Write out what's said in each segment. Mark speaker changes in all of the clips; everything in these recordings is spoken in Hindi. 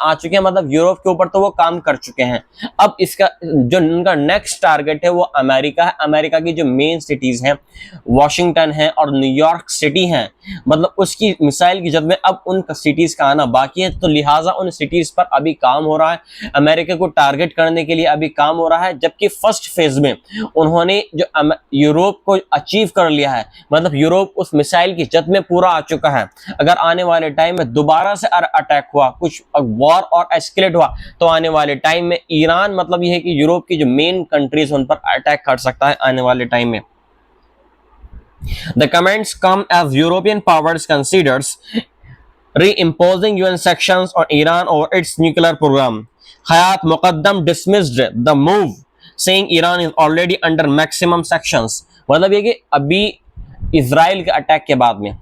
Speaker 1: आ चुके हैं, मतलब यूरोप के ऊपर तो वो काम कर चुके हैं। अब इसका जो उनका नेक्स्ट टारगेट है वो अमेरिका है। अमेरिका की जो मेन सिटीज हैं वॉशिंगटन है और न्यूयॉर्क सिटी है, मतलब उसकी मिसाइल की जद में अब उन सिटीज का आना बाकी है, तो लिहाजा उन सिटीज पर अभी काम हो रहा है, अमेरिका को टारगेट करने के लिए अभी काम हो रहा है। जबकि फर्स्ट फेज में उन्होंने जो यूरोप को अचीव कर लिया है, मतलब यूरोप उस मिसाइल की जद में पूरा आ चुका है। अगर आने वाले टाइम में दोबारा से अटैक हुआ, कुछ वॉर और एस्केलेट हुआ, तो आने वाले टाइम में ईरान, मतलब यह है कि यूरोप की जो मेन कंट्रीज उन पर अटैक कर सकता है आने वाले टाइम में। The comments come as European powers considers reimposing UN sanctions on Iran over its nuclear program. Hayat Muqaddam dismissed the move, saying Iran is already under maximum sanctions. मतलब ये कि अभी इजराइल के अटैक के बाद में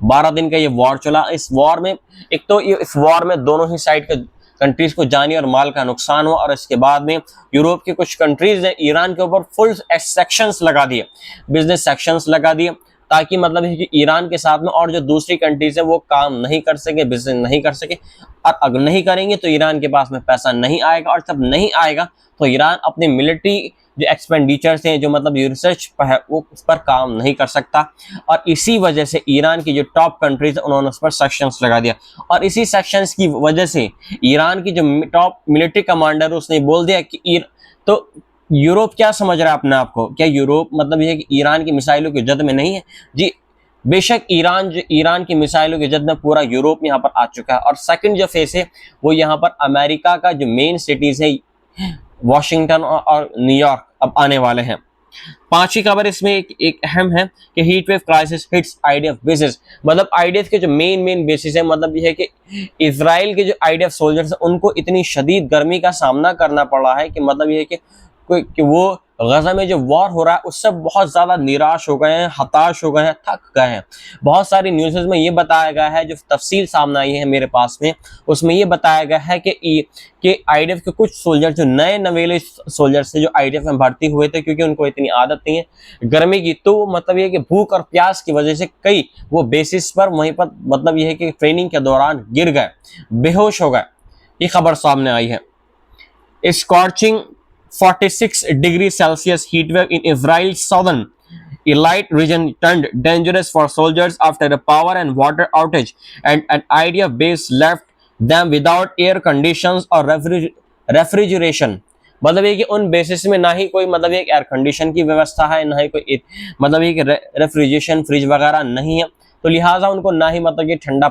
Speaker 1: 12 दिन का ये वॉर चला। इस वॉर में एक तो इस वॉर में दोनों ही साइड के कंट्रीज को जानी और माल का नुकसान हुआ, और इसके बाद में यूरोप की कुछ कंट्रीज ने ईरान के ऊपर फुल सेक्शंस लगा दिए, बिजनेस सेक्शंस लगा दिए, ताकि मतलब है कि ईरान के साथ में और जो दूसरी कंट्रीज है वो काम नहीं कर सके, बिजनेस नहीं कर सके। और अगर नहीं करेंगे तो ईरान के पास में पैसा नहीं आएगा, और जब नहीं आएगा तो ईरान अपने मिलिट्री जो एक्सपेंडिचर्स हैं, जो मतलब रिसर्च पर है, वो उस पर काम नहीं कर सकता। और इसी वजह से ईरान की जो टॉप कंट्रीज है उन्होंने उस पर सेक्शंस लगा दिया, और इसी सेक्शंस की वजह से ईरान की जो टॉप मिलिट्री कमांडर उसने बोल दिया कि तो यूरोप क्या समझ रहा है अपने आप को, क्या यूरोप मतलब ये कि ईरान की मिसाइलों की जद में नहीं है? जी बेशक ईरान की मिसाइलों की जद में पूरा यूरोप यहाँ पर आ चुका है। और सेकंड जो फेस है वो यहाँ पर अमेरिका का जो मेन सिटीज है वॉशिंगटन और न्यूयॉर्क अब आने वाले हैं। पांचवी खबर इसमें एक अहम है कि heat wave crisis hits IDF basis, मतलब आईडीएफ के जो मेन बेसिस है, मतलब यह है कि इजराइल के जो आईडीएफ सोल्जर्स उनको इतनी शदीद गर्मी का सामना करना पड़ रहा है कि मतलब यह है कि वो गजा में जो वॉर हो रहा है उससे बहुत ज्यादा निराश हो गए हैं, हताश हो गए हैं, थक गए हैं। बहुत सारी न्यूज़ में ये बताया गया है, जो तफसील सामने आई है मेरे पास में, उसमें ये बताया गया है कि आईडीएफ के कुछ सोल्जर जो नए नवेले सोल्जर्स थे जो आईडीएफ में भर्ती हुए थे, क्योंकि उनको इतनी आदत नहीं है गर्मी की, तो मतलब ये कि भूख और प्यास की वजह से कई वो बेसिस पर वहीं पर मतलब ये है कि ट्रेनिंग के दौरान गिर गए, बेहोश हो गए। ये खबर सामने आई है। Scorching 46 degrees Celsius heat wave in Israel's southern elite region turned dangerous for soldiers after a power and water outage, and an IDF base left them without air conditions or refrigeration. मतलब ये कि उन बेसिस में ना ही कोई मतलब एक एयर कंडीशन की व्यवस्था है, ना ही कोई मतलब ये कि रेफ्रिजरेशन फ्रिज वगैरह नहीं है, तो लिहाजा उनको ना ही मतलब ये ठंडा